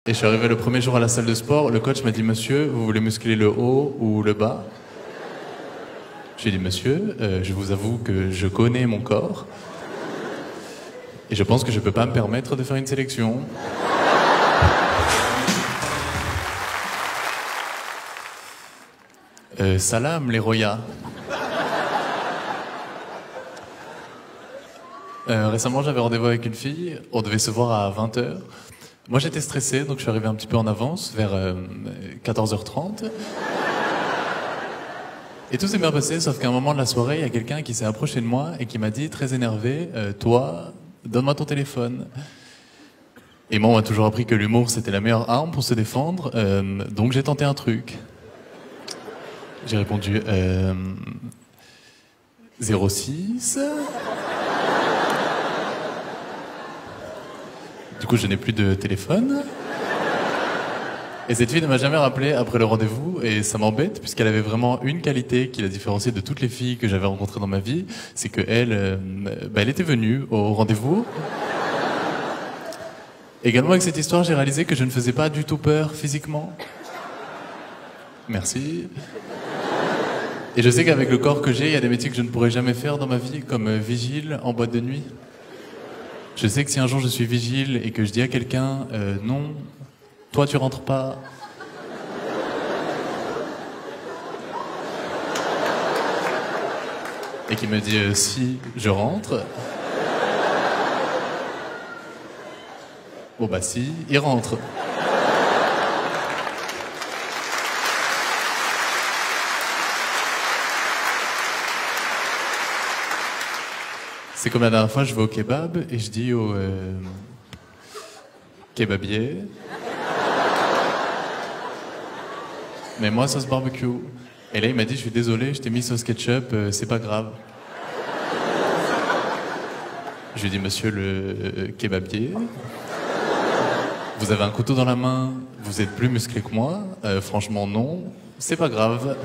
Et je suis arrivé le premier jour à la salle de sport, le coach m'a dit « Monsieur, vous voulez muscler le haut ou le bas ?» J'ai dit « Monsieur, je vous avoue que je connais mon corps et je pense que je peux pas me permettre de faire une sélection. » Salam les Roya. Récemment j'avais rendez-vous avec une fille, on devait se voir à 20h. Moi j'étais stressé, donc je suis arrivé un petit peu en avance, vers 14h30. Et tout s'est bien passé, sauf qu'à un moment de la soirée, il y a quelqu'un qui s'est approché de moi et qui m'a dit, très énervé, toi, donne-moi ton téléphone. Et moi on m'a toujours appris que l'humour c'était la meilleure arme pour se défendre, donc j'ai tenté un truc. J'ai répondu 06. Du coup, je n'ai plus de téléphone. Et cette fille ne m'a jamais rappelé après le rendez-vous, et ça m'embête, puisqu'elle avait vraiment une qualité qui la différenciait de toutes les filles que j'avais rencontrées dans ma vie, c'est qu'elle elle était venue au rendez-vous. Également, avec cette histoire, j'ai réalisé que je ne faisais pas du tout peur physiquement. Merci. Et je sais qu'avec le corps que j'ai, il y a des métiers que je ne pourrais jamais faire dans ma vie, comme vigile en boîte de nuit. Je sais que si un jour je suis vigile et que je dis à quelqu'un non, toi tu rentres pas. Et qu'il me dit si, je rentre. Bon bah si, il rentre. C'est comme la dernière fois, je vais au kebab et je dis au kebabier, mais moi sauce barbecue. Et là il m'a dit, je suis désolé, je t'ai mis sauce ketchup, c'est pas grave. Je lui ai dit, monsieur le kebabier, vous avez un couteau dans la main, vous êtes plus musclé que moi, franchement non, c'est pas grave.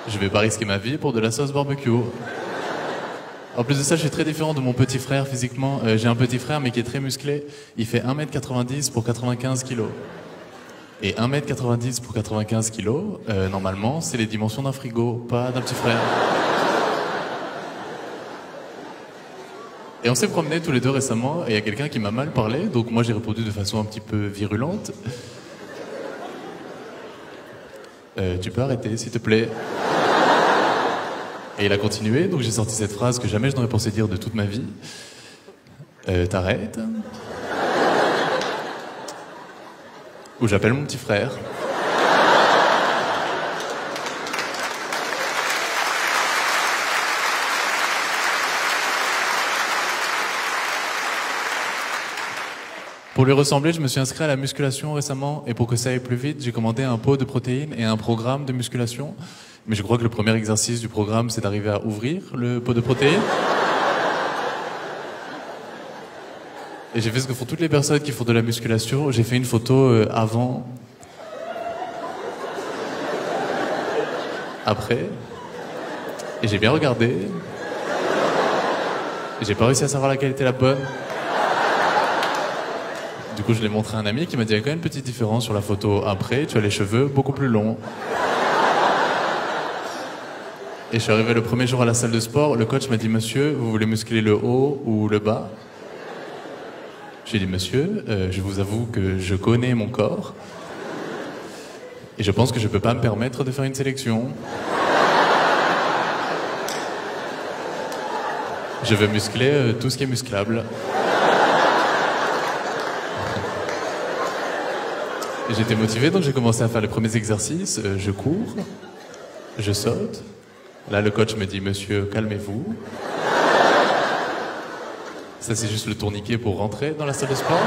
Je vais pas risquer ma vie pour de la sauce barbecue. En plus de ça, je suis très différent de mon petit frère physiquement. J'ai un petit frère mais qui est très musclé. Il fait 1m90 pour 95 kilos. Et 1m90 pour 95 kilos, normalement, c'est les dimensions d'un frigo, pas d'un petit frère. Et on s'est promenés tous les deux récemment et il y a quelqu'un qui m'a mal parlé, donc moi j'ai répondu de façon un petit peu virulente. Tu peux arrêter, s'il te plaît. Et il a continué, donc j'ai sorti cette phrase que jamais je n'aurais pensé dire de toute ma vie. T'arrêtes. Ou j'appelle mon petit frère. Pour lui ressembler, je me suis inscrit à la musculation récemment, et pour que ça aille plus vite, j'ai commandé un pot de protéines et un programme de musculation. Mais je crois que le premier exercice du programme, c'est d'arriver à ouvrir le pot de protéines. Et j'ai fait ce que font toutes les personnes qui font de la musculation. J'ai fait une photo avant, après, et j'ai bien regardé. Et j'ai pas réussi à savoir laquelle était la bonne. Du coup, je l'ai montré à un ami qui m'a dit, il y a quand même une petite différence sur la photo après, tu as les cheveux beaucoup plus longs. Et je suis arrivé le premier jour à la salle de sport, le coach m'a dit « Monsieur, vous voulez muscler le haut ou le bas ?» J'ai dit « Monsieur, je vous avoue que je connais mon corps et je pense que je peux pas me permettre de faire une sélection. Je veux muscler tout ce qui est musclable. » Et j'étais motivé, donc j'ai commencé à faire les premiers exercices. Je cours, je saute. Là, le coach me dit « Monsieur, calmez-vous. » Ça, c'est juste le tourniquet pour rentrer dans la salle de sport.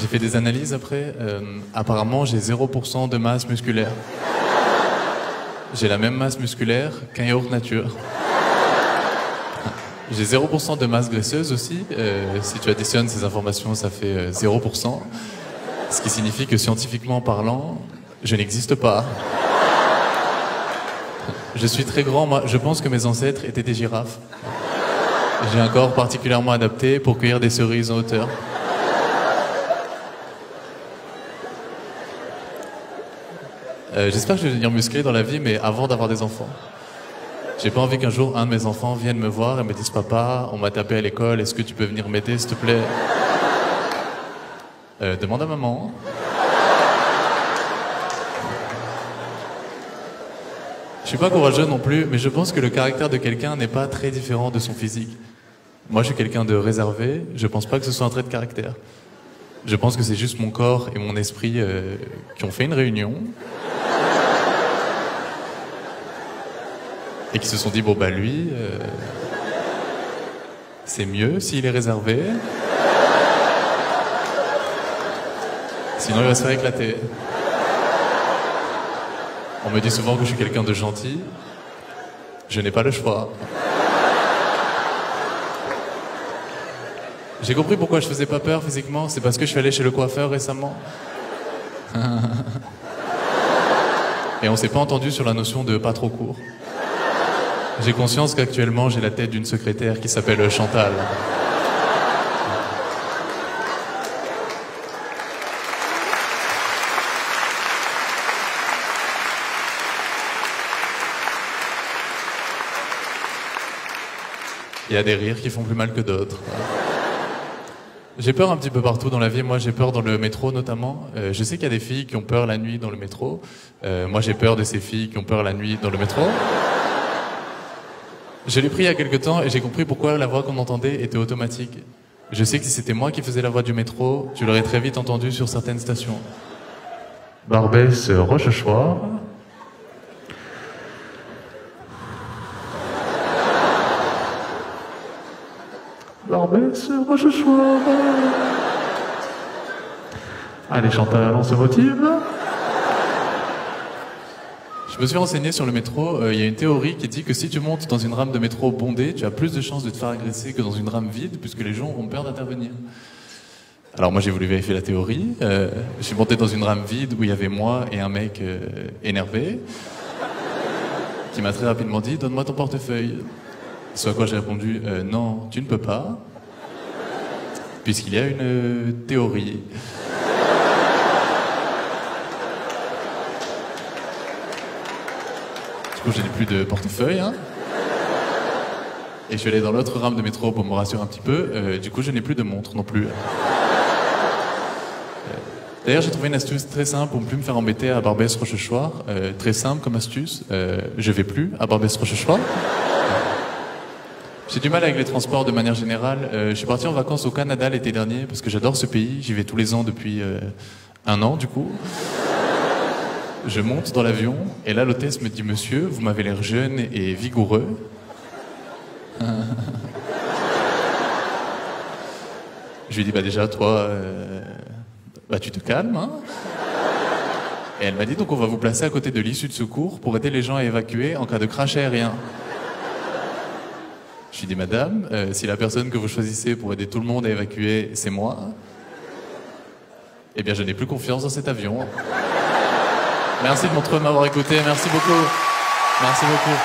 J'ai fait des analyses après. Apparemment, j'ai 0% de masse musculaire. J'ai la même masse musculaire qu'un yaourt nature. J'ai 0% de masse graisseuse aussi. Si tu additionnes ces informations, ça fait 0%. Ce qui signifie que scientifiquement parlant, je n'existe pas. Je suis très grand, moi. Je pense que mes ancêtres étaient des girafes. J'ai un corps particulièrement adapté pour cueillir des cerises en hauteur. J'espère que je vais devenir musclé dans la vie, mais avant d'avoir des enfants. J'ai pas envie qu'un jour un de mes enfants vienne me voir et me dise papa, on m'a tapé à l'école, est-ce que tu peux venir m'aider s'il te plaît? Demande à maman. Je suis pas courageux non plus, mais je pense que le caractère de quelqu'un n'est pas très différent de son physique. Moi, je suis quelqu'un de réservé, je pense pas que ce soit un trait de caractère. Je pense que c'est juste mon corps et mon esprit qui ont fait une réunion. Et qui se sont dit, bon bah lui, c'est mieux s'il est réservé. Sinon il va se faire éclater. On me dit souvent que je suis quelqu'un de gentil. Je n'ai pas le choix. J'ai compris pourquoi je faisais pas peur physiquement, c'est parce que je suis allé chez le coiffeur récemment. Et on s'est pas entendu sur la notion de pas trop court. J'ai conscience qu'actuellement, j'ai la tête d'une secrétaire qui s'appelle Chantal. Il y a des rires qui font plus mal que d'autres. J'ai peur un petit peu partout dans la vie. Moi, j'ai peur dans le métro, notamment. Je sais qu'il y a des filles qui ont peur la nuit dans le métro. Moi, j'ai peur de ces filles qui ont peur la nuit dans le métro. Je l'ai pris il y a quelque temps et j'ai compris pourquoi la voix qu'on entendait était automatique. Je sais que si c'était moi qui faisais la voix du métro, tu l'aurais très vite entendu sur certaines stations. Barbès, Rochechouart. Barbès, Rochechouart. Allez Chantal, on se motive. Je me suis renseigné sur le métro, il y a une théorie qui dit que si tu montes dans une rame de métro bondée, tu as plus de chances de te faire agresser que dans une rame vide, puisque les gens ont peur d'intervenir. Alors moi j'ai voulu vérifier la théorie, je suis monté dans une rame vide où il y avait moi et un mec énervé, qui m'a très rapidement dit « Donne-moi ton portefeuille ». Ce à quoi j'ai répondu « Non, tu ne peux pas, puisqu'il y a une théorie ». Du coup, je n'ai plus de portefeuille, hein. Et je suis allé dans l'autre rame de métro pour me rassurer un petit peu. Du coup, je n'ai plus de montre non plus. D'ailleurs, j'ai trouvé une astuce très simple pour ne plus me faire embêter à Barbès-Rochechouart. Très simple comme astuce. Je vais plus à Barbès-Rochechouart. J'ai du mal avec les transports de manière générale. Je suis parti en vacances au Canada l'été dernier parce que j'adore ce pays. J'y vais tous les ans depuis 1 an, du coup. Je monte dans l'avion, et là l'hôtesse me dit « Monsieur, vous m'avez l'air jeune et vigoureux. » Je lui dis « Bah déjà, toi, bah tu te calmes, hein ?» Et elle m'a dit « Donc on va vous placer à côté de l'issue de secours pour aider les gens à évacuer en cas de crash aérien. » Je lui dis « Madame, si la personne que vous choisissez pour aider tout le monde à évacuer, c'est moi, eh bien je n'ai plus confiance dans cet avion. » Merci de m'avoir écouté, merci beaucoup. Merci beaucoup.